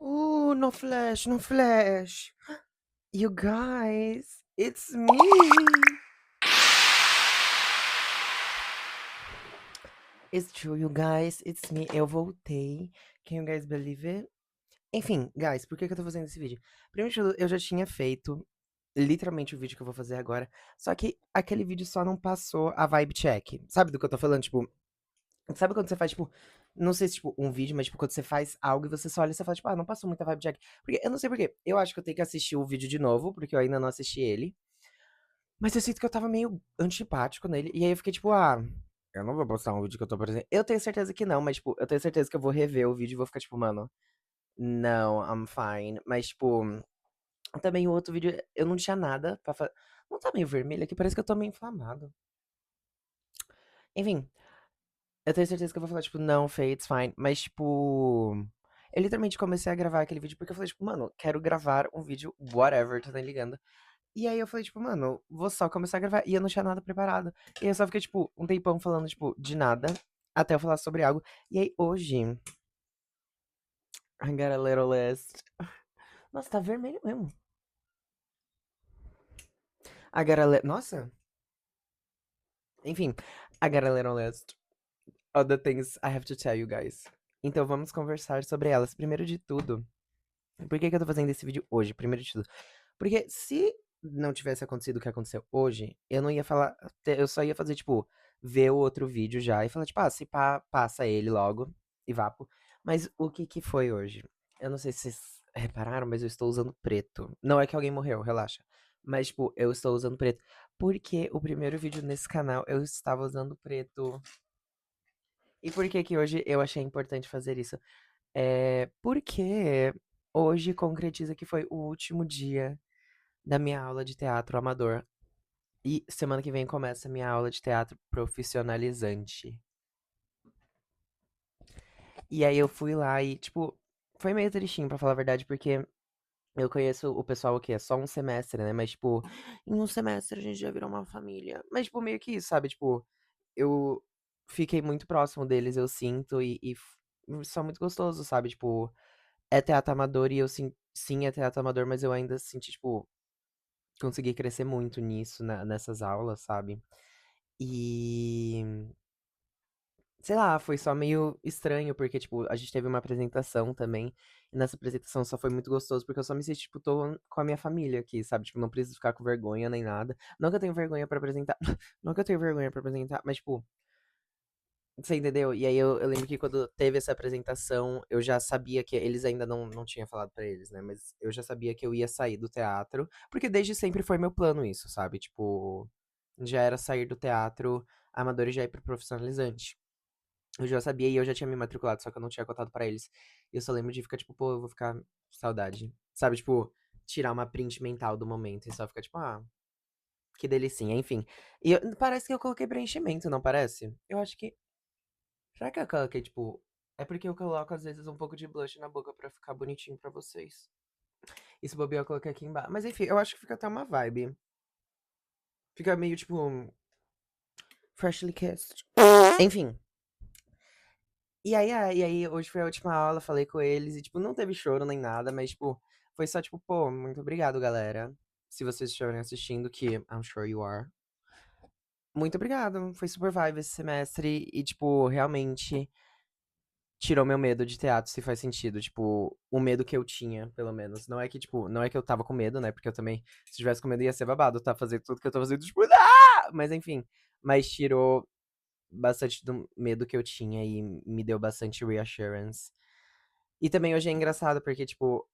No flash, no flash. You guys, it's me. It's true, you guys, it's me. Eu voltei. Can you guys believe it? Enfim, guys, por que que eu tô fazendo esse vídeo? Primeiro de tudo, eu já tinha feito literalmente o vídeo que eu vou fazer agora. Só que aquele vídeo só não passou a vibe check. Sabe do que eu tô falando? Tipo, sabe quando você faz, tipo, não sei se, tipo, um vídeo, mas, tipo, quando você faz algo e você só olha e você fala, tipo, não passou muita vibe check. Porque eu não sei por quê. Eu acho que eu tenho que assistir o vídeo de novo, porque eu ainda não assisti ele. Mas eu sinto que eu tava meio antipático nele. E aí eu fiquei, tipo, eu não vou postar um vídeo que eu tô, por exemplo. Eu tenho certeza que não, mas, tipo, eu tenho certeza que eu vou rever o vídeo e vou ficar, tipo, mano, não, I'm fine. Mas, tipo, também o outro vídeo, eu não tinha nada pra fazer. Não tá meio vermelho aqui? Parece que eu tô meio inflamado. Enfim, eu tenho certeza que eu vou falar, tipo, não, Fê, it's fine. Mas, tipo, eu literalmente comecei a gravar aquele vídeo porque eu falei, tipo, mano, quero gravar um vídeo, whatever, tá nem ligando. E aí eu falei, tipo, mano, vou só começar a gravar. E eu não tinha nada preparado. E aí eu só fiquei, tipo, um tempão falando, tipo, de nada, até eu falar sobre algo. E aí hoje, I got a little list. Nossa, tá vermelho mesmo. I got a Nossa! Enfim, I got a little list of the things I have to tell you guys. Então vamos conversar sobre elas. Primeiro de tudo, por que que eu tô fazendo esse vídeo hoje? Primeiro de tudo. Porque se não tivesse acontecido o que aconteceu hoje, eu não ia falar. Eu só ia fazer, tipo, ver o outro vídeo já e falar, tipo, se pá, passa ele logo e vapo. Mas o que que foi hoje? Eu não sei se vocês repararam, mas eu estou usando preto. Não é que alguém morreu, relaxa. Mas, tipo, eu estou usando preto. Porque o primeiro vídeo nesse canal eu estava usando preto. E por que que hoje eu achei importante fazer isso? Porque hoje concretiza que foi o último dia da minha aula de teatro amador. E semana que vem começa a minha aula de teatro profissionalizante. E aí eu fui lá e, tipo, foi meio tristinho, pra falar a verdade, porque eu conheço o pessoal que é só um semestre, né? Mas, tipo, em um semestre a gente já virou uma família. Mas, tipo, meio que isso, sabe? Tipo, eu fiquei muito próximo deles, eu sinto, só muito gostoso, sabe? Tipo, é teatro amador e eu sim, é teatro amador, mas eu ainda senti, tipo, consegui crescer muito nisso, nessas aulas, sabe? E, sei lá, foi só meio estranho, porque, tipo, a gente teve uma apresentação também, e nessa apresentação só foi muito gostoso, porque eu só me senti, tipo, tô com a minha família aqui, sabe? Tipo, não preciso ficar com vergonha nem nada. Não que eu tenho vergonha pra apresentar, não que eu tenho vergonha pra apresentar, mas, tipo, você entendeu? E aí eu lembro que quando teve essa apresentação, eu já sabia que eles ainda não tinha falado pra eles, né? Mas eu já sabia que eu ia sair do teatro, porque desde sempre foi meu plano isso, sabe? Tipo, já era sair do teatro amador e já ir pro profissionalizante. Eu já sabia e eu já tinha me matriculado, só que eu não tinha contado pra eles. E eu só lembro de ficar, tipo, pô, eu vou ficar com saudade. Sabe, tipo, tirar uma print mental do momento e só ficar, tipo, que delicinha, enfim. Parece que eu coloquei preenchimento, não parece? Eu acho que. Será que eu coloquei, tipo. É porque eu coloco, às vezes, um pouco de blush na boca pra ficar bonitinho pra vocês. E se bobear, eu coloquei aqui embaixo. Mas enfim, eu acho que fica até uma vibe. Fica meio, tipo, freshly kissed. Enfim. E aí, hoje foi a última aula, falei com eles e, tipo, não teve choro nem nada, mas, tipo, foi só, tipo, pô, muito obrigado, galera. Se vocês estiverem assistindo, que I'm sure you are. Muito obrigado. Foi super vibe esse semestre e, tipo, realmente tirou meu medo de teatro, se faz sentido. Tipo, o medo que eu tinha, pelo menos. Não é que, tipo, não é que eu tava com medo, né? Porque eu também, se tivesse com medo, ia ser babado, tá? Fazer tudo que eu tô fazendo, tipo, Mas enfim. Mas tirou bastante do medo que eu tinha e me deu bastante reassurance. E também hoje é engraçado, porque, tipo,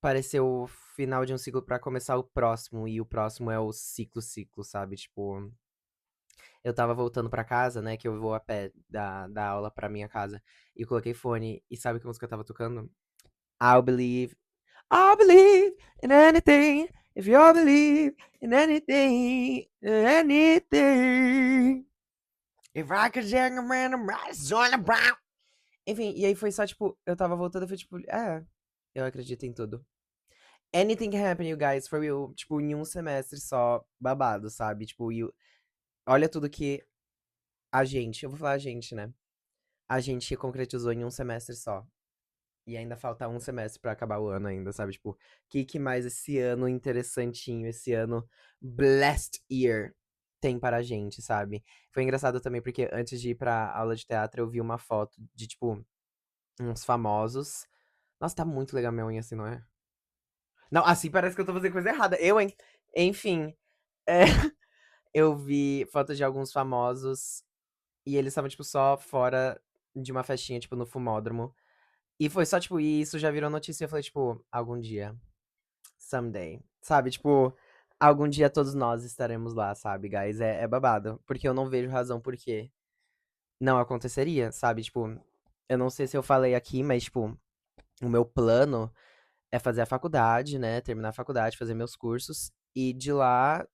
pareceu o final de um ciclo pra começar o próximo. E o próximo é o ciclo, sabe? Tipo, eu tava voltando pra casa, né? Que eu vou a pé da aula pra minha casa. E eu coloquei fone. E sabe que música eu tava tocando? I'll believe. I'll believe in anything. If you all believe in anything. Anything. If I could hang around the rise on the brown. Enfim, e aí foi só, tipo, eu tava voltando e foi tipo, eu acredito em tudo. Anything can happen, you guys, for real. Tipo, em um semestre só, babado, sabe? Tipo, olha tudo que eu vou falar a gente, né? A gente concretizou em um semestre só. E ainda falta um semestre pra acabar o ano ainda, sabe? Tipo, que mais esse ano interessantinho, esse ano blessed year tem para a gente, sabe? Foi engraçado também porque antes de ir pra aula de teatro eu vi uma foto de, tipo, uns famosos. Nossa, tá muito legal minha unha assim, não é? Não, assim parece que eu tô fazendo coisa errada. Eu, hein? Enfim, é, eu vi fotos de alguns famosos e eles estavam, tipo, só fora de uma festinha, tipo, no fumódromo. E foi só, tipo, e isso já virou notícia. Eu falei, tipo, algum dia. Someday. Sabe, tipo, algum dia todos nós estaremos lá, sabe, guys? É babado. Porque eu não vejo razão por que não aconteceria, sabe? Tipo, eu não sei se eu falei aqui, mas, tipo, o meu plano é fazer a faculdade, né? Terminar a faculdade, fazer meus cursos. E de lá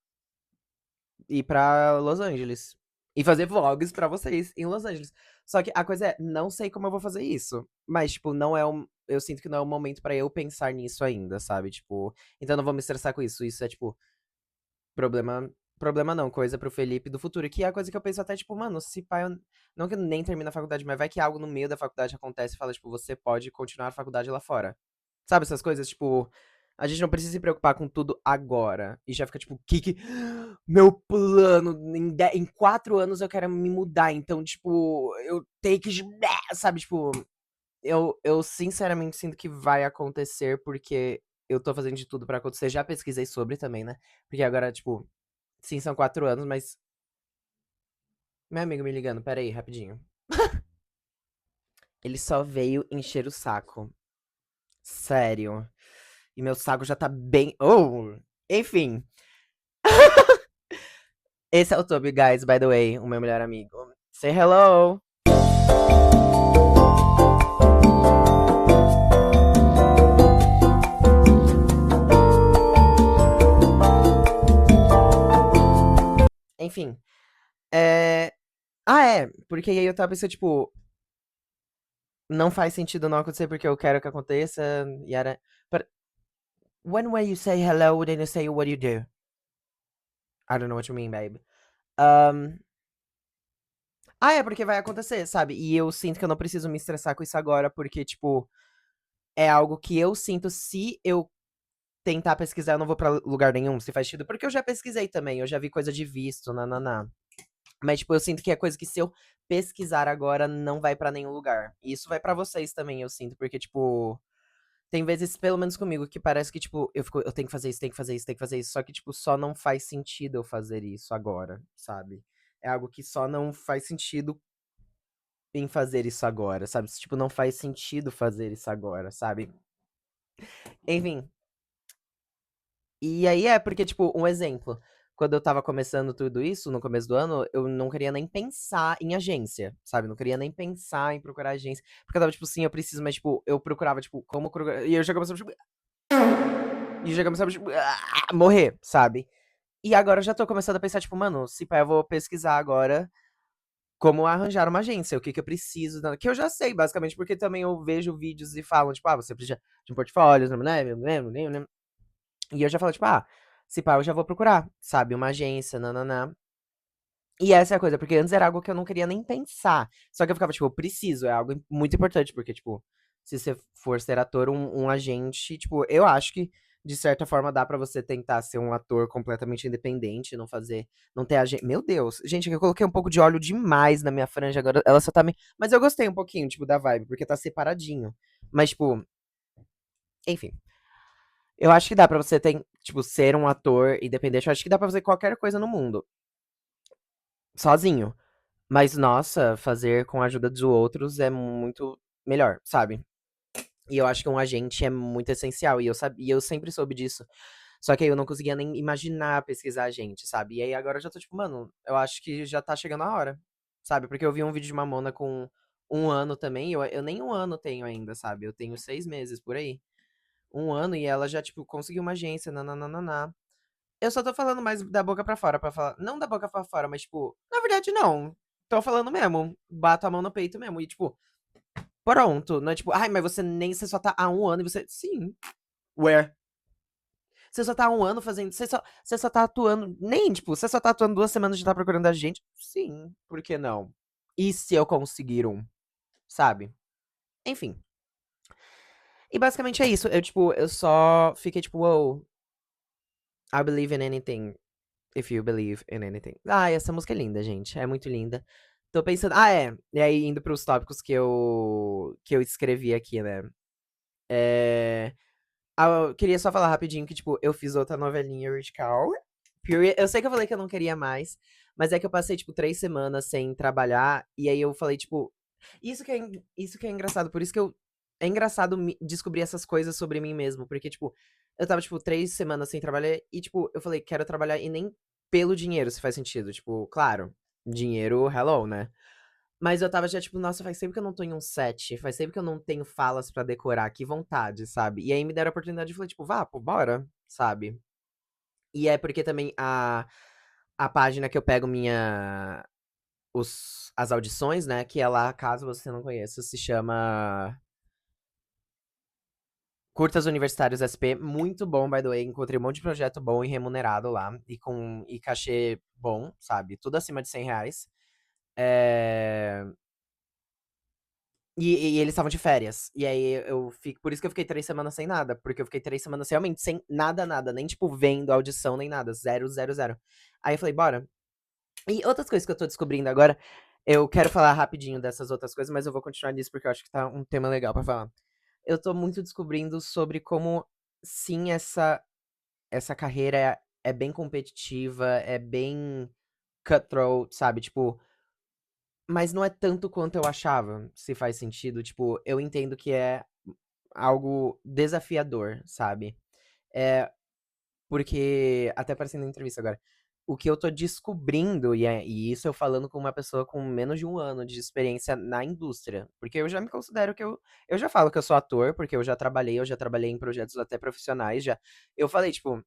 ir pra Los Angeles. E fazer vlogs pra vocês em Los Angeles. Só que a coisa é, não sei como eu vou fazer isso. Mas, tipo, não é um. Eu sinto que não é o momento pra eu pensar nisso ainda, sabe? Tipo. Então eu não vou me estressar com isso. Isso é, tipo, problema. Problema não, coisa pro Felipe do futuro. Que é a coisa que eu penso até, tipo, mano, se pai. Não que eu nem termine a faculdade, mas vai que algo no meio da faculdade acontece e fala, tipo, você pode continuar a faculdade lá fora. Sabe essas coisas? Tipo, a gente não precisa se preocupar com tudo agora. E já fica tipo, que. Meu plano, em 4 anos eu quero me mudar. Então, tipo, eu tenho que. Sabe, tipo, eu sinceramente sinto que vai acontecer porque eu tô fazendo de tudo pra acontecer. Já pesquisei sobre também, né? Porque agora, tipo, sim, são 4 anos, mas. Meu amigo me ligando, pera aí, rapidinho. Ele só veio encher o saco. Sério. E meu saco já tá bem. Oh! Enfim. Esse é o Toby, guys, by the way, o meu melhor amigo. Say hello! Enfim. É. Ah, é. Porque aí eu tava pensando, tipo, não faz sentido não acontecer porque eu quero que aconteça. E era. But when you say hello, then you say what you do. I don't know what you mean, babe. Um... Ah, é porque vai acontecer, sabe? E eu sinto que eu não preciso me estressar com isso agora, porque, tipo, é algo que eu sinto se eu tentar pesquisar, eu não vou pra lugar nenhum, se faz sentido. Porque eu já pesquisei também, eu já vi coisa de visto, nananá. Mas, tipo, eu sinto que é coisa que se eu pesquisar agora, não vai pra nenhum lugar. E isso vai pra vocês também, eu sinto. Porque, tipo, tem vezes, pelo menos comigo, que parece que, tipo, eu tenho que fazer isso, tenho que fazer isso, tenho que fazer isso. Só que, tipo, só não faz sentido eu fazer isso agora, sabe? É algo que só não faz sentido em fazer isso agora, sabe? Tipo, não faz sentido fazer isso agora, sabe? Enfim, e aí é porque, tipo, um exemplo. Quando eu estava começando tudo isso, no começo do ano, eu não queria nem pensar em agência, sabe? Não queria nem pensar em procurar agência. Porque eu tava, tipo, sim, eu preciso, mas, tipo, eu procurava, tipo, como procurar. E eu já começava, tipo. E eu já começava, tipo, morrer, sabe? E agora eu já tô começando a pensar, tipo, mano, se pá, eu vou pesquisar agora como arranjar uma agência, o que que eu preciso. Que eu já sei, basicamente, porque também eu vejo vídeos e falam, tipo, você precisa de um portfólio, né? E eu já falo, tipo, se pá, eu já vou procurar, sabe, uma agência, nananã. E essa é a coisa, porque antes era algo que eu não queria nem pensar. Só que eu ficava, tipo, eu preciso, é algo muito importante, porque, tipo, se você for ser ator, um agente, tipo, eu acho que, de certa forma, dá pra você tentar ser um ator completamente independente, não fazer, não ter agente. Meu Deus, gente, eu coloquei um pouco de óleo demais na minha franja agora, ela só tá me. Mas eu gostei um pouquinho, tipo, da vibe, porque tá separadinho. Mas, tipo, enfim. Eu acho que dá pra você ter, tipo, ser um ator independente. Eu acho que dá pra fazer qualquer coisa no mundo, sozinho. Mas, nossa, fazer com a ajuda dos outros é muito melhor, sabe? E eu acho que um agente é muito essencial. E eu sabia, eu sempre soube disso. Só que aí eu não conseguia nem imaginar pesquisar agente, sabe? E aí agora eu já tô tipo, mano, eu acho que já tá chegando a hora, sabe? Porque eu vi um vídeo de Mamona com 1 ano também. Eu nem 1 ano tenho ainda, sabe? Eu tenho 6 meses por aí. 1 ano e ela já, tipo, conseguiu uma agência, nananana. Eu só tô falando mais da boca pra fora, pra falar. Não da boca pra fora, mas, tipo, na verdade, não. Tô falando mesmo. Bato a mão no peito mesmo. E, tipo, pronto. Não é tipo, ai, mas você nem. Você só tá há 1 ano e você. Sim. Ué. Você só tá há 1 ano fazendo. Você só tá atuando. Nem, tipo, você só tá atuando 2 semanas de estar procurando a gente. Sim. Por que não? E se eu conseguir um? Sabe? Enfim. E basicamente é isso. Eu, tipo, eu só fiquei tipo, wow, I believe in anything if you believe in anything. Ah, essa música é linda, gente. É muito linda. Tô pensando. Ah, é. E aí, indo pros tópicos que eu escrevi aqui, né? É. Eu queria só falar rapidinho que, tipo, eu fiz outra novelinha Radical. Period. Eu sei que eu falei que eu não queria mais, mas é que eu passei, tipo, 3 semanas sem trabalhar, e aí eu falei, tipo. Isso que é engraçado, por isso que eu. É engraçado descobrir essas coisas sobre mim mesmo, porque, tipo, eu tava, tipo, 3 semanas sem trabalhar, e, tipo, eu falei, quero trabalhar, e nem pelo dinheiro, se faz sentido. Tipo, claro, dinheiro, hello, né? Mas eu tava já, tipo, nossa, faz tempo que eu não tô em um set, faz tempo que eu não tenho falas pra decorar, que vontade, sabe? E aí me deram a oportunidade de falar, tipo, vá, pô, bora, sabe? E é porque também a página que eu pego as audições, né, que é lá, caso você não conheça, se chama Curtas Universitários SP, muito bom, by the way, encontrei um monte de projeto bom e remunerado lá, e cachê bom, sabe? Tudo acima de R$ 100. É... E eles estavam de férias. E aí eu fico. Por isso que eu fiquei 3 semanas sem nada. Porque eu fiquei 3 semanas realmente sem nada, nada. Nem, tipo, vendo audição, nem nada. Zero, zero, zero. Aí eu falei, bora. E outras coisas que eu tô descobrindo agora. Eu quero falar rapidinho dessas outras coisas, mas eu vou continuar nisso porque eu acho que tá um tema legal pra falar. Eu tô muito descobrindo sobre como, sim, essa carreira é bem competitiva, é bem cutthroat, sabe? Tipo, mas não é tanto quanto eu achava, se faz sentido. Tipo, eu entendo que é algo desafiador, sabe? É, porque, até parecendo na entrevista agora, o que eu tô descobrindo, e isso eu falando com uma pessoa com menos de um ano de experiência na indústria, porque eu já me considero que eu já falo que eu sou ator, porque eu já trabalhei em projetos até profissionais, já. Eu falei, tipo,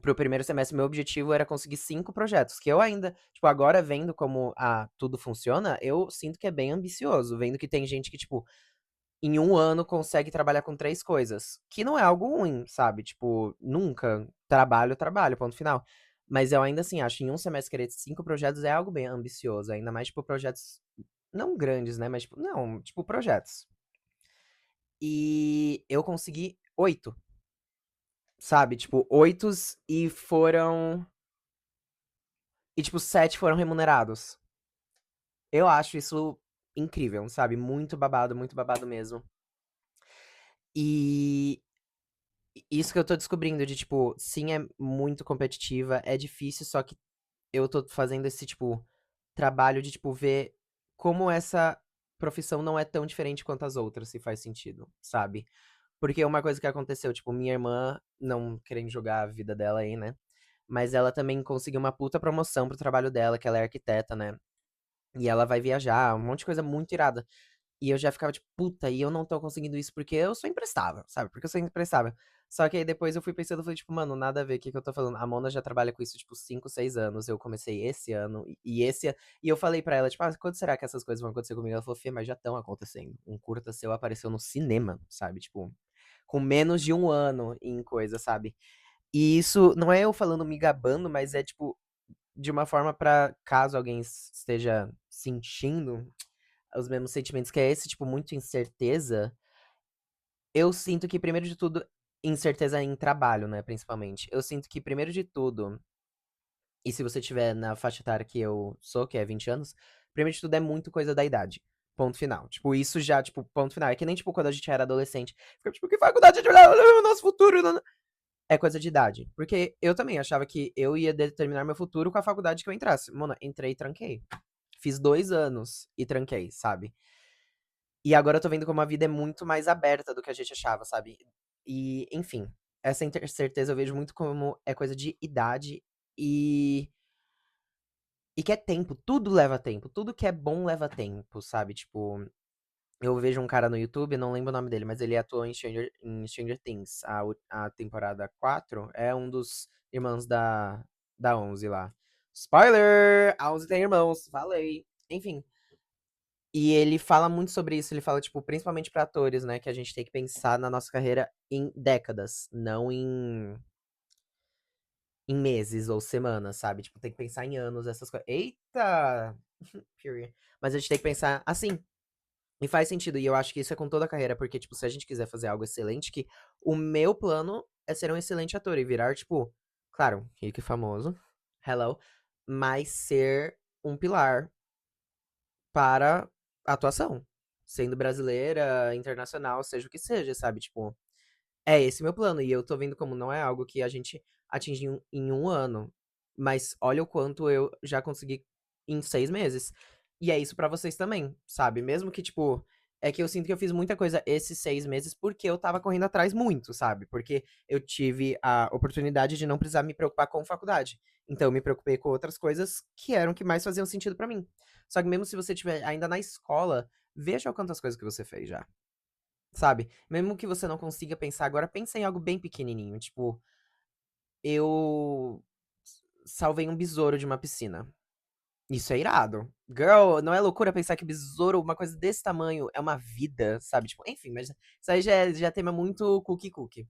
pro primeiro semestre, meu objetivo era conseguir 5 projetos, que eu ainda, tipo, agora vendo como tudo funciona, eu sinto que é bem ambicioso, vendo que tem gente que, tipo, em um ano consegue trabalhar com 3 coisas. Que não é algo ruim, sabe? Tipo, nunca. Trabalho, trabalho, ponto final. Mas eu ainda assim acho, em um semestre querer 5 projetos é algo bem ambicioso. Ainda mais, tipo, projetos não grandes, né? Mas, tipo, não, tipo, projetos. E eu consegui 8, sabe? Tipo, 8 e foram. E, tipo, 7 foram remunerados. Eu acho isso incrível, sabe? Muito babado mesmo. E isso que eu tô descobrindo de, tipo, sim, é muito competitiva, é difícil, só que eu tô fazendo esse, tipo, trabalho de, tipo, ver como essa profissão não é tão diferente quanto as outras, se faz sentido, sabe? Porque uma coisa que aconteceu, tipo, minha irmã, não querendo jogar a vida dela aí, né? Mas ela também conseguiu uma puta promoção pro trabalho dela, que ela é arquiteta, né? E ela vai viajar, um monte de coisa muito irada. E eu já ficava tipo, puta, e eu não tô conseguindo isso porque eu sou imprestável, sabe? Porque eu sou imprestável. Só que aí depois eu fui pensando, eu falei, tipo, mano, nada a ver, o que que eu tô falando? A Mona já trabalha com isso, tipo, 5, 6 anos. Eu comecei esse ano, e eu falei pra ela, tipo, quando será que essas coisas vão acontecer comigo? Ela falou, Fê, mas já estão acontecendo. Um curta seu apareceu no cinema, sabe? Tipo, com menos de um ano em coisa, sabe? E isso não é eu falando me gabando, mas é, tipo, de uma forma pra caso alguém esteja sentindo os mesmos sentimentos, que é esse, tipo, muito incerteza, eu sinto que, primeiro de tudo, incerteza em trabalho, né, principalmente. Eu sinto que, primeiro de tudo, e se você tiver na faixa etária que eu sou, que é 20 anos, primeiro de tudo é muito coisa da idade. Ponto final. Tipo, isso já, tipo, ponto final. É que nem, tipo, quando a gente era adolescente. Fica, tipo, que faculdade de olhar o nosso futuro? Não, não. É coisa de idade. Porque eu também achava que eu ia determinar meu futuro com a faculdade que eu entrasse. Mano, entrei e tranquei. Fiz 2 anos e tranquei, sabe? E agora eu tô vendo como a vida é muito mais aberta do que a gente achava, sabe? E, enfim, essa incerteza eu vejo muito como é coisa de idade e, e que é tempo. Tudo leva tempo. Tudo que é bom leva tempo, sabe? Tipo, eu vejo um cara no YouTube, não lembro o nome dele, mas ele atuou em Stranger Things. A temporada 4 é um dos irmãos da 11 lá. Spoiler! A 11 tem irmãos, falei. Enfim. E ele fala muito sobre isso, ele fala, tipo, principalmente pra atores, né, que a gente tem que pensar na nossa carreira em décadas, não em meses ou semanas, sabe? Tipo, tem que pensar em anos, essas coisas. Eita! Period. Mas a gente tem que pensar assim. E faz sentido, e eu acho que isso é com toda a carreira, porque, tipo, se a gente quiser fazer algo excelente, que o meu plano é ser um excelente ator e virar, tipo, claro, rico e famoso, hello, mas ser um pilar para a atuação. Sendo brasileira, internacional, seja o que seja, sabe? Tipo, é esse meu plano. E eu tô vendo como não é algo que a gente atinge em um ano. Mas olha o quanto eu já consegui em 6 meses. E é isso pra vocês também, sabe? Mesmo que, tipo. É que eu sinto que eu fiz muita coisa esses 6 meses porque eu tava correndo atrás muito, sabe? Porque eu tive a oportunidade de não precisar me preocupar com faculdade. Então eu me preocupei com outras coisas que eram que mais faziam sentido pra mim. Só que mesmo se você estiver ainda na escola, veja o quantas coisas que você fez já. Sabe? Mesmo que você não consiga pensar agora, pensa em algo bem pequenininho. Tipo, eu salvei um besouro de uma piscina. Isso é irado. Girl, não é loucura pensar que besouro, uma coisa desse tamanho, é uma vida, sabe? Tipo, enfim, mas isso aí já é tema muito cookie.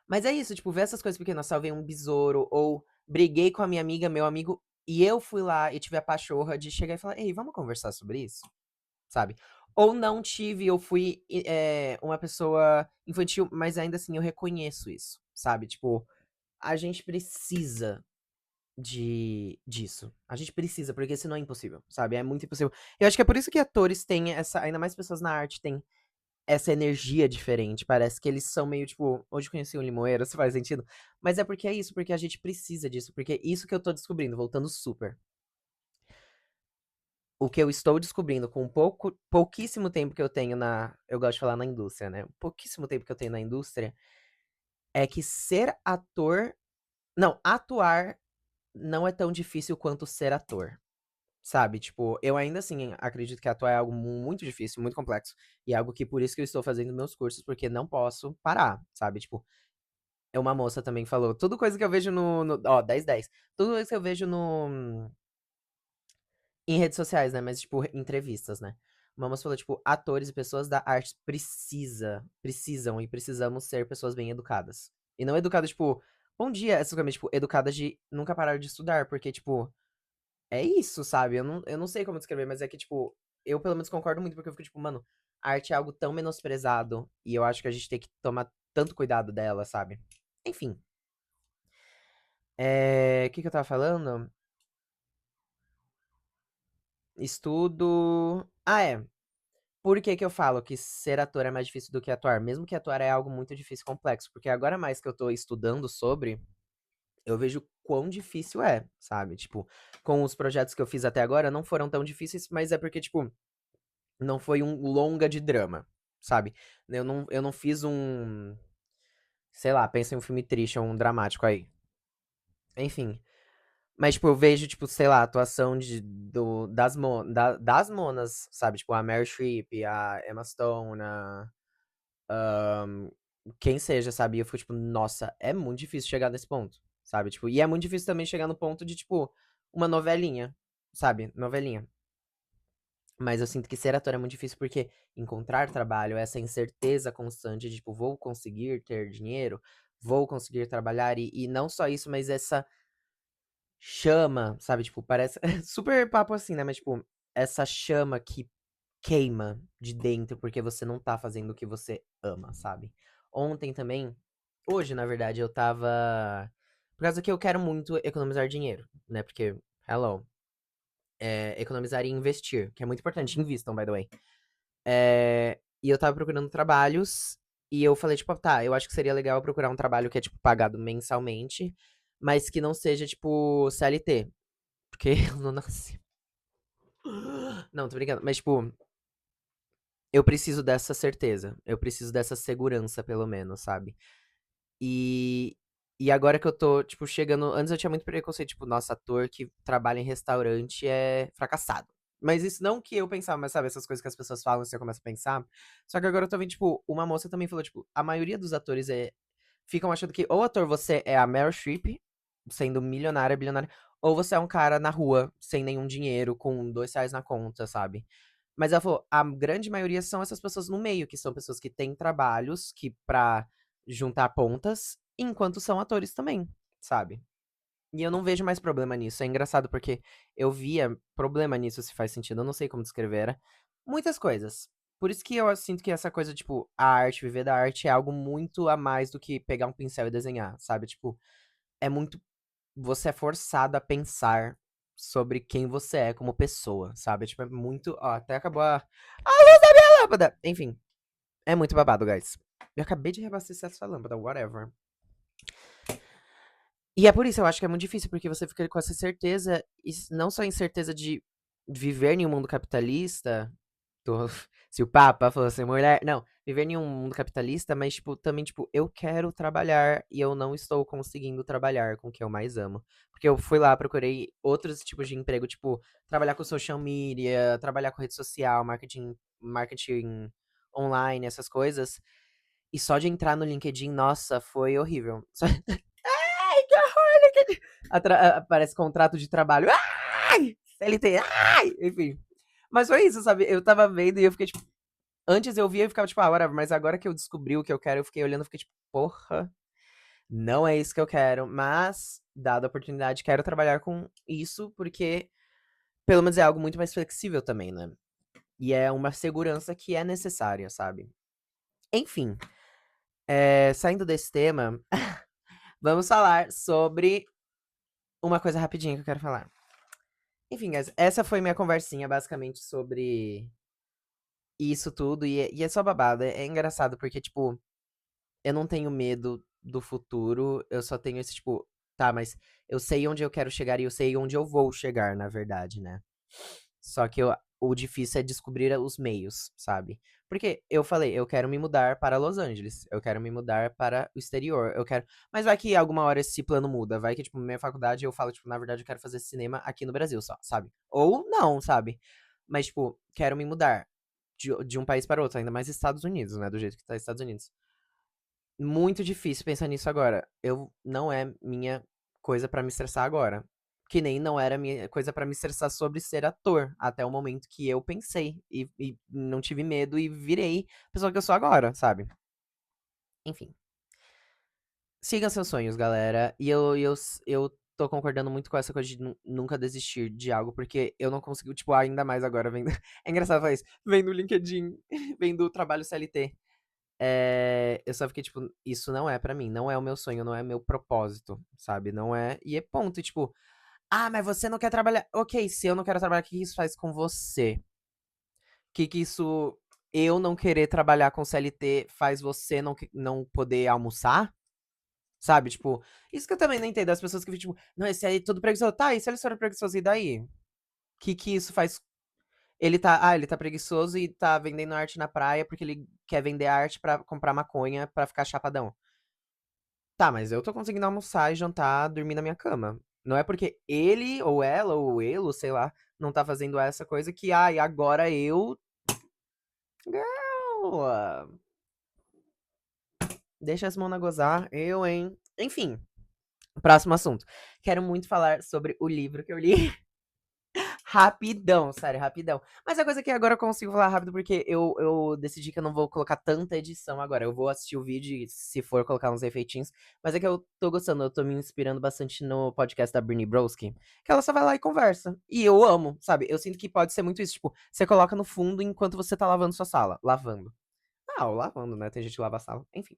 Mas é isso, tipo, ver essas coisas pequenas, salvei um besouro, ou briguei com a minha amiga, meu amigo, e eu fui lá e tive a pachorra de chegar e falar, ei, vamos conversar sobre isso? Sabe? Ou não tive, eu fui uma pessoa infantil, mas ainda assim eu reconheço isso, sabe? Tipo, a gente precisa disso. A gente precisa, porque senão é impossível, sabe? É muito impossível. Eu acho que é por isso que atores têm essa, ainda mais pessoas na arte têm essa energia diferente. Parece que eles são meio tipo, hoje eu conheci um limoeiro, se faz sentido. Mas é porque é isso, porque a gente precisa disso, porque é isso que eu tô descobrindo, voltando super. O que eu estou descobrindo com pouquíssimo tempo que eu tenho eu gosto de falar na indústria, né? Pouquíssimo tempo que eu tenho na indústria é que ser ator, não, atuar não é tão difícil quanto ser ator. Sabe? Tipo, eu ainda assim acredito que atuar é algo muito difícil, muito complexo. E é algo que por isso que eu estou fazendo meus cursos, porque não posso parar, sabe? Tipo, é uma moça também falou, tudo coisa que eu vejo ó, 10/10. Tudo isso que eu vejo em redes sociais, né? Mas, tipo, entrevistas, né? Uma moça falou, tipo, atores e pessoas da arte precisam e precisamos ser pessoas bem educadas. E não educadas, tipo, bom dia, essas coisas, tipo, educadas de nunca parar de estudar, porque, tipo, é isso, sabe? Eu não sei como descrever, mas é que, tipo, eu pelo menos concordo muito, porque eu fico, tipo, mano, a arte é algo tão menosprezado, e eu acho que a gente tem que tomar tanto cuidado dela, sabe? Enfim, o que que eu tava falando? Estudo. Ah, é. Por que que eu falo que ser ator é mais difícil do que atuar? Mesmo que atuar é algo muito difícil e complexo, porque agora mais que eu tô estudando sobre, eu vejo quão difícil é, sabe? Tipo, com os projetos que eu fiz até agora não foram tão difíceis, mas é porque, tipo, não foi um longa de drama, sabe? Eu não fiz sei lá, pensa em um filme triste ou um dramático aí. Enfim. Mas, tipo, eu vejo, tipo, sei lá, a atuação das monas, sabe? Tipo, a Meryl Streep, a Emma Stone, quem seja, sabe? E eu fico, tipo, nossa, é muito difícil chegar nesse ponto, sabe? Tipo, e é muito difícil também chegar no ponto de, tipo, uma novelinha, sabe? Novelinha. Mas eu sinto que ser ator é muito difícil porque encontrar trabalho, essa incerteza constante de, tipo, vou conseguir ter dinheiro, vou conseguir trabalhar, e não só isso, mas essa chama, sabe? Tipo, parece. Super papo assim, né? Mas, tipo, essa chama que queima de dentro porque você não tá fazendo o que você ama, sabe? Ontem também. Hoje, na verdade, eu tava. Por causa que eu quero muito economizar dinheiro, né? Porque, hello, economizar e investir, que é muito importante. Invistam, by the way. E eu tava procurando trabalhos. E eu falei, tipo, tá, eu acho que seria legal eu procurar um trabalho que é, tipo, pagado mensalmente, mas que não seja, tipo, CLT. Porque eu não nasci. Não, tô brincando. Mas, tipo, eu preciso dessa certeza. Eu preciso dessa segurança, pelo menos, sabe? E, e agora que eu tô, tipo, chegando. Antes eu tinha muito preconceito, tipo, nossa, ator que trabalha em restaurante é fracassado. Mas isso não que eu pensava, mas sabe, essas coisas que as pessoas falam, você começa a pensar. Só que agora eu tô vendo, tipo, uma moça também falou, tipo, a maioria dos atores ficam achando que ou ator você é a Meryl Streep, sendo milionária, bilionária, ou você é um cara na rua, sem nenhum dinheiro, com R$ 2 na conta, sabe? Mas ela falou, a grande maioria são essas pessoas no meio, que são pessoas que têm trabalhos que pra juntar pontas, enquanto são atores também, sabe? E eu não vejo mais problema nisso. É engraçado porque eu via problema nisso, se faz sentido. Eu não sei como descrever. Muitas coisas. Por isso que eu sinto que essa coisa, tipo, a arte, viver da arte é algo muito a mais do que pegar um pincel e desenhar, sabe? Tipo, é muito. Você é forçado a pensar sobre quem você é como pessoa, sabe? Tipo, é muito. Ó, até acabou a luz da minha lâmpada! Enfim, é muito babado, guys. Eu acabei de reabastecer essa lâmpada, whatever. E é por isso, eu acho que é muito difícil, porque você fica com essa certeza, e não só incerteza de viver em um mundo capitalista, tô- se o Papa fosse mulher, não, viver em um mundo capitalista, mas, tipo, também, tipo, eu quero trabalhar e eu não estou conseguindo trabalhar com o que eu mais amo. Porque eu fui lá, procurei outros tipos de emprego, tipo, trabalhar com social media, trabalhar com rede social, marketing online, essas coisas. E só de entrar no LinkedIn, nossa, foi horrível. Ai, que horror, LinkedIn. Aparece contrato de trabalho. Ai! CLT, ai! Enfim. Mas foi isso, sabe? Eu tava vendo e eu fiquei, tipo. Antes eu via e ficava, tipo, ah, whatever. Mas agora que eu descobri o que eu quero, eu fiquei olhando e fiquei, tipo, porra, não é isso que eu quero. Mas, dada a oportunidade, quero trabalhar com isso, porque pelo menos é algo muito mais flexível também, né? E é uma segurança que é necessária, sabe? Enfim, saindo desse tema, vamos falar sobre uma coisa rapidinha que eu quero falar. Enfim, guys, essa foi minha conversinha basicamente sobre isso tudo. E é só babado. É engraçado porque, tipo, eu não tenho medo do futuro. Eu só tenho esse, tipo, tá, mas eu sei onde eu quero chegar e eu sei onde eu vou chegar, na verdade, né? Só que o difícil é descobrir os meios, sabe? Porque eu falei, eu quero me mudar para Los Angeles, eu quero me mudar para o exterior, eu quero. Mas vai que alguma hora esse plano muda, vai que, tipo, minha faculdade eu falo, tipo, na verdade eu quero fazer cinema aqui no Brasil só, sabe? Ou não, sabe? Mas, tipo, quero me mudar de um país para outro, ainda mais Estados Unidos, né? Do jeito que tá Estados Unidos. Muito difícil pensar nisso agora. Eu não é minha coisa pra me estressar agora. Que nem não era minha coisa pra me estressar sobre ser ator, até o momento que eu pensei e não tive medo e virei a pessoa que eu sou agora, sabe? Enfim. Sigam seus sonhos, galera. E eu tô concordando muito com essa coisa de nunca desistir de algo, porque eu não consigo, tipo, ainda mais agora vendo. É engraçado falar isso. Vendo o LinkedIn, vendo o trabalho CLT. Eu só fiquei, tipo, isso não é pra mim, não é o meu sonho, não é meu propósito, sabe? Não é. E é ponto, e, tipo, ah, mas você não quer trabalhar. Ok, se eu não quero trabalhar, o que isso faz com você? O que isso. Eu não querer trabalhar com CLT faz você não poder almoçar? Sabe? Tipo, isso que eu também não entendo. As pessoas que ficam, tipo, não, esse aí é todo preguiçoso. Tá, e se ele for preguiçoso, e daí? O que isso faz. Ele tá preguiçoso e tá vendendo arte na praia porque ele quer vender arte pra comprar maconha pra ficar chapadão. Tá, mas eu tô conseguindo almoçar e jantar, dormir na minha cama. Não é porque ele, ou ela, ou ele, sei lá, não tá fazendo essa coisa que, ai, agora eu. Girl, deixa as mãos na gozar, eu, hein? Enfim, próximo assunto. Quero muito falar sobre o livro que eu li. Rapidão, sério, rapidão. Mas a coisa é que agora eu consigo falar rápido porque eu decidi que eu não vou colocar tanta edição agora. Eu vou assistir o vídeo e, se for, colocar uns efeitinhos. Mas é que eu tô gostando, eu tô me inspirando bastante no podcast da Britney Broski. Que ela só vai lá e conversa. E eu amo, sabe? Eu sinto que pode ser muito isso. Tipo, você coloca no fundo enquanto você tá lavando sua sala. Lavando. Ah, ou lavando, né? Tem gente que lava a sala. Enfim.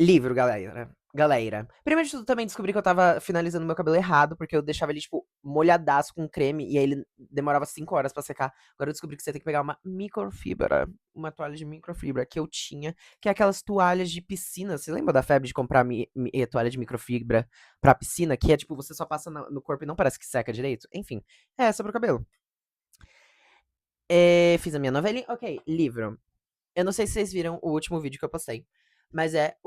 Livro, galera. Galera. Primeiro de tudo, também descobri que eu tava finalizando meu cabelo errado, porque eu deixava ele, tipo, molhadaço com creme, e aí ele demorava 5 horas pra secar. Agora eu descobri que você tem que pegar uma microfibra, uma toalha de microfibra que eu tinha, que é aquelas toalhas de piscina. Você lembra da febre de comprar toalha de microfibra pra piscina? Que é, tipo, você só passa no corpo e não parece que seca direito? Enfim, é essa pro cabelo. Fiz a minha novelinha. Ok, livro. Eu não sei se vocês viram o último vídeo que eu postei, mas é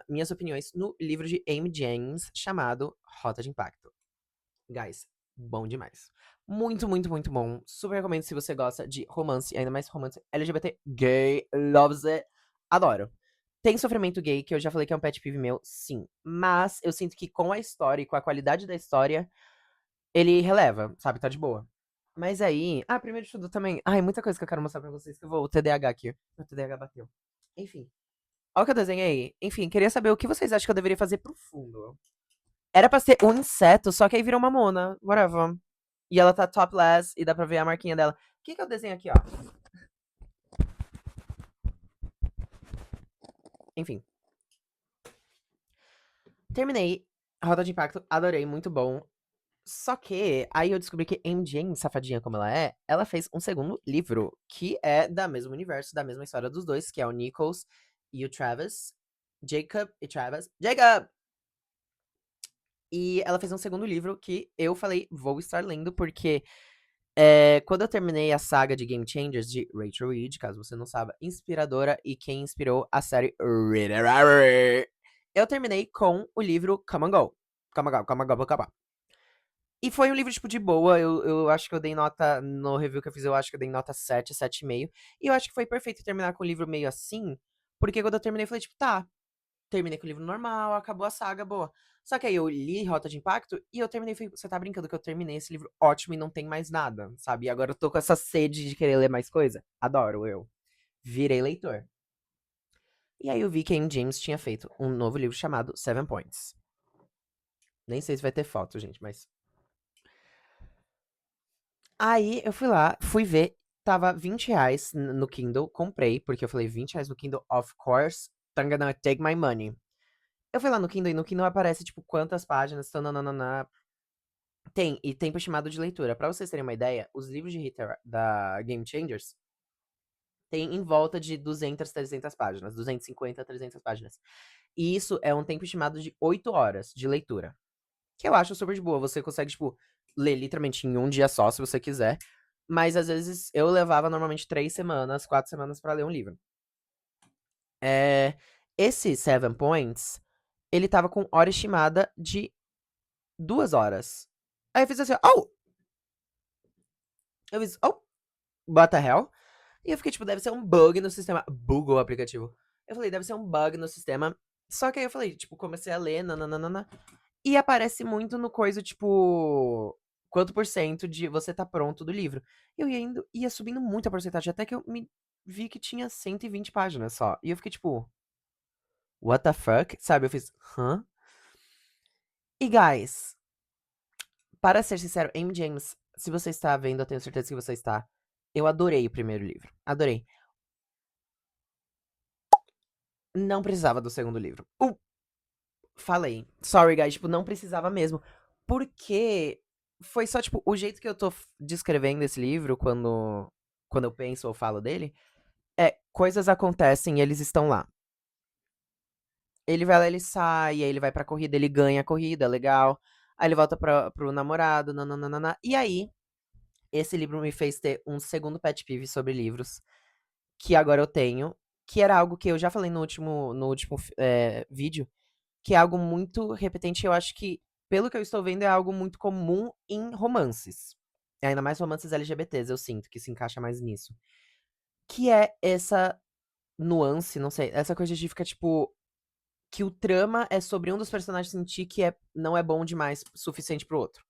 minhas opiniões no livro de Amy James chamado Rota de Impacto. Guys, bom demais. Muito, muito, muito bom. Super recomendo se você gosta de romance, ainda mais romance LGBT gay, loves it. Adoro. Tem sofrimento gay, que eu já falei que é um pet peeve meu, sim. Mas eu sinto que com a história e com a qualidade da história, ele releva, sabe? Tá de boa. Mas aí. Ah, primeiro de tudo também. Ai, muita coisa que eu quero mostrar pra vocês que eu vou. O TDAH aqui. O TDAH bateu. Enfim. Olha o que eu desenhei. Enfim, queria saber o que vocês acham que eu deveria fazer pro fundo. Era pra ser um inseto, só que aí virou uma mona. Whatever. E ela tá topless e dá pra ver a marquinha dela. O que é o desenho aqui, ó? Enfim. Terminei. Rota de Impacto, adorei, muito bom. Só que aí eu descobri que MJ, safadinha como ela fez um segundo livro, que é da mesmo universo, da mesma história dos dois, que é o Nichols e o Travis. Jacob e Travis. Jacob! E ela fez um segundo livro que eu falei, vou estar lendo, porque quando eu terminei a saga de Game Changers de Rachel Reed, caso você não saiba, inspiradora e quem inspirou a série Reader, eu terminei com o livro Come and Go. Come and Go, Come and Go, Come on. E foi um livro, tipo, de boa. Eu acho que eu dei nota. No review que eu fiz, eu acho que eu dei nota 7, 7,5. E eu acho que foi perfeito terminar com o livro meio assim. Porque quando eu terminei, eu falei, tipo, tá, terminei com o livro normal, acabou a saga, boa. Só que aí eu li Rota de Impacto e eu terminei. Falei, você tá brincando que eu terminei esse livro ótimo e não tem mais nada, sabe? E agora eu tô com essa sede de querer ler mais coisa. Adoro eu. Virei leitor. E aí eu vi que a Amy James tinha feito um novo livro chamado Seven Points. Nem sei se vai ter foto, gente, mas aí eu fui lá, fui ver, tava R$ 20 no Kindle, comprei, porque eu falei R$ 20 no Kindle, of course, I'm gonna take my money. Eu fui lá no Kindle e no Kindle aparece, tipo, quantas páginas, tananana. Tem, e tempo estimado de leitura. Pra vocês terem uma ideia, os livros de Hitter da Game Changers tem em volta de 200, 300 páginas, 250, 300 páginas. E isso é um tempo estimado de 8 horas de leitura. Que eu acho super de boa. Você consegue, tipo, ler literalmente em um dia só, se você quiser. Mas às vezes eu levava normalmente 3 semanas, 4 semanas pra ler um livro. É, esse Seven Points, ele tava com hora estimada de 2 horas. Aí eu fiz assim, oh! Eu fiz, oh, what the hell? E eu fiquei, tipo, deve ser um bug no sistema. Bugou o aplicativo. Eu falei, deve ser um bug no sistema. Só que aí eu falei, tipo, comecei a ler, nananana. E aparece muito no coisa, tipo, quanto por cento de você tá pronto do livro. Eu ia subindo muito a porcentagem, até que eu me vi que tinha 120 páginas só. E eu fiquei tipo, what the fuck? Sabe? Eu fiz, hã? E guys, para ser sincero, Amy James, se você está vendo, eu tenho certeza que você está. Eu adorei o primeiro livro. Adorei. Não precisava do segundo livro. Falei. Sorry, guys, tipo, não precisava mesmo. Porque foi só, tipo, o jeito que eu tô descrevendo esse livro quando eu penso ou falo dele, coisas acontecem e eles estão lá. Ele vai lá, ele sai, aí ele vai pra corrida, ele ganha a corrida, legal. Aí ele volta pro namorado, nananana. E aí, esse livro me fez ter um segundo pet peeve sobre livros, que agora eu tenho, que era algo que eu já falei no último vídeo, que é algo muito repetente. Eu acho que, pelo que eu estou vendo, é algo muito comum em romances. Ainda mais romances LGBTs, eu sinto que se encaixa mais nisso. Que é essa nuance, não sei, essa coisa de ficar, tipo, que o trama é sobre um dos personagens sentir que não é bom demais o suficiente pro outro.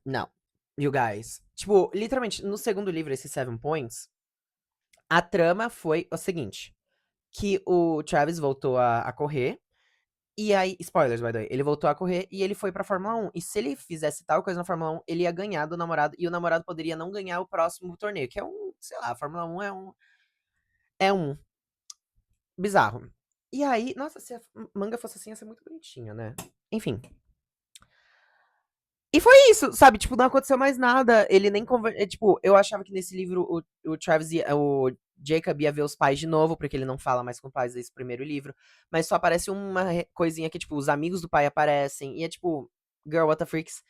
Não. You guys. Tipo, literalmente, no segundo livro, esse Seven Points, a trama foi o seguinte: que o Travis voltou a correr. E aí, spoilers, by the way, ele voltou a correr e ele foi pra Fórmula 1. E se ele fizesse tal coisa na Fórmula 1, ele ia ganhar do namorado. E o namorado poderia não ganhar o próximo torneio, que é um, sei lá, a Fórmula 1 é um bizarro. E aí, nossa, se a manga fosse assim, ia ser muito bonitinha, né? Enfim. E foi isso, sabe? Tipo, não aconteceu mais nada. Ele nem tipo, eu achava que nesse livro o Travis o Jacob ia ver os pais de novo, porque ele não fala mais com os pais desse primeiro livro. Mas só aparece uma coisinha que, tipo, os amigos do pai aparecem. E é tipo, girl, what the freaks.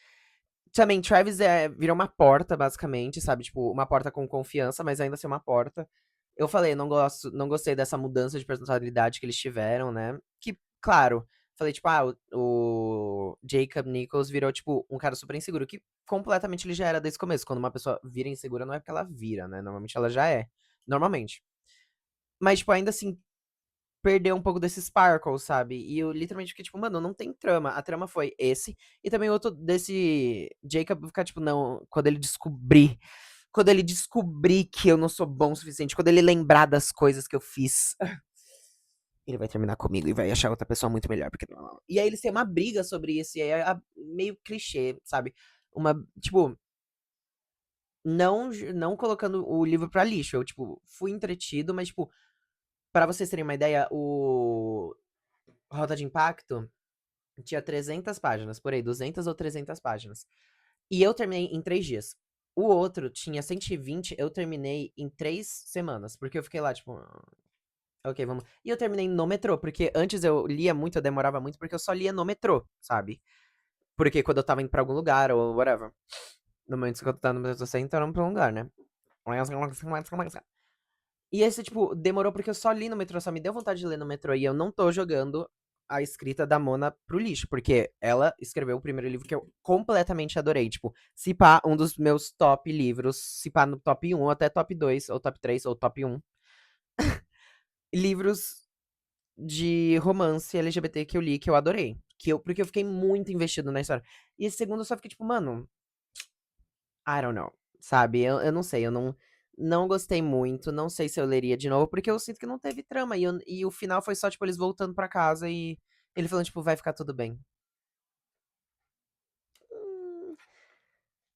Também, Travis vira uma porta, basicamente, sabe? Tipo, uma porta com confiança, mas ainda assim uma porta. Eu falei, não gostei dessa mudança de personalidade que eles tiveram, né? Que, claro, falei, tipo, o Jacob Nichols virou, tipo, um cara super inseguro, que completamente ele já era desde o começo. Quando uma pessoa vira insegura, não é porque ela vira, né? Normalmente ela já é. Normalmente. Mas, tipo, ainda assim, perdeu um pouco desse sparkle, sabe? E eu literalmente fiquei tipo, mano, não tem trama. A trama foi esse. E também outro desse Jacob ficar, tipo, não. Quando ele descobrir. Quando ele descobrir que eu não sou bom o suficiente. Quando ele lembrar das coisas que eu fiz. ele vai terminar comigo e vai achar outra pessoa muito melhor, porque e aí eles têm uma briga sobre isso, e aí é meio clichê, sabe? Uma, tipo, não colocando o livro pra lixo, eu, tipo, fui entretido, mas, tipo, pra vocês terem uma ideia, o Rota de Impacto tinha 300 páginas, por aí, 200 ou 300 páginas. E eu terminei em 3 dias. O outro tinha 120, eu terminei em 3 semanas, porque eu fiquei lá, tipo, ok, vamos. E eu terminei no metrô, porque antes eu lia muito, eu demorava muito, porque eu só lia no metrô, sabe? Porque quando eu tava indo pra algum lugar, ou whatever. No momento que eu tava no metrô, você entrando pra um lugar, né? E esse, tipo, demorou porque eu só li no metrô, só me deu vontade de ler no metrô. E eu não tô jogando a escrita da Mona pro lixo, porque ela escreveu o primeiro livro que eu completamente adorei. Tipo, se pá, um dos meus top livros, se pá no top 1, ou até top 2, ou top 3, ou top 1. Livros de romance LGBT que eu li, que eu adorei. Porque eu fiquei muito investido na história. E esse segundo eu só fiquei tipo, mano, I don't know. Sabe? Eu não sei, eu não gostei muito. Não sei se eu leria de novo, porque eu sinto que não teve trama. E o final foi só, tipo, eles voltando pra casa e ele falando, tipo, vai ficar tudo bem. Hum,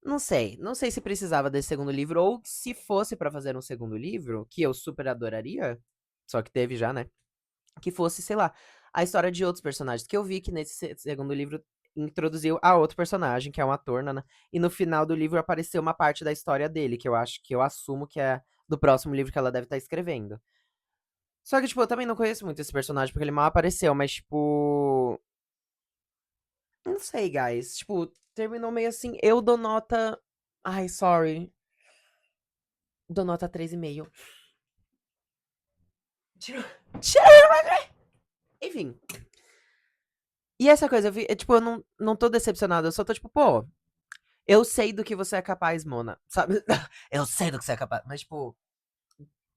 Não sei. Não sei se precisava desse segundo livro, ou se fosse pra fazer um segundo livro, que eu super adoraria. Só que teve já, né? Que fosse, sei lá, a história de outros personagens. Que eu vi que nesse segundo livro introduziu a outro personagem, que é um ator, né? E no final do livro apareceu uma parte da história dele, que eu acho que eu assumo que é do próximo livro que ela deve estar escrevendo. Só que, tipo, eu também não conheço muito esse personagem, porque ele mal apareceu, mas, tipo. Não sei, guys. Tipo, terminou meio assim. Eu dou nota. Ai, sorry. Dou nota 3,5. Tira. Tira! Enfim. E essa coisa, tipo, eu não tô decepcionada, eu só tô tipo, pô, eu sei do que você é capaz, Mona, sabe? Eu sei do que você é capaz. Mas, tipo,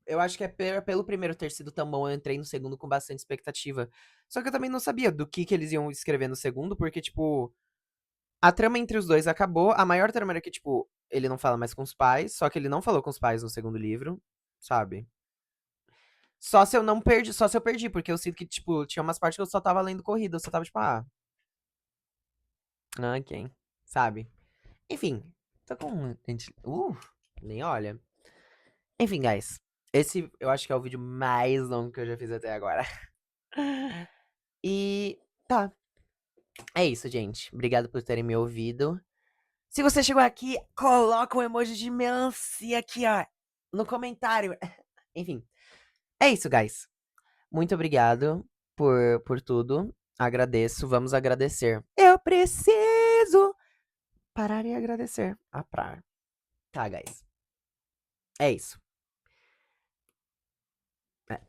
eu acho que é pelo primeiro ter sido tão bom, eu entrei no segundo com bastante expectativa. Só que eu também não sabia do que eles iam escrever no segundo, porque, tipo, a trama entre os dois acabou. A maior trama era que, tipo, ele não fala mais com os pais, só que ele não falou com os pais no segundo livro, sabe? Só se eu não perdi, só se eu perdi, porque eu sinto que, tipo, tinha umas partes que eu só tava lendo corrida, eu só tava, tipo, ok, sabe? Enfim, tô com. Nem olha. Enfim, guys. Esse eu acho que é o vídeo mais longo que eu já fiz até agora. E tá. É isso, gente. Obrigado por terem me ouvido. Se você chegou aqui, coloca um emoji de melancia aqui, ó. No comentário. Enfim. É isso, guys. Muito obrigado por tudo. Agradeço. Vamos agradecer. Eu preciso parar e agradecer. A praia. Tá, guys. É isso. É.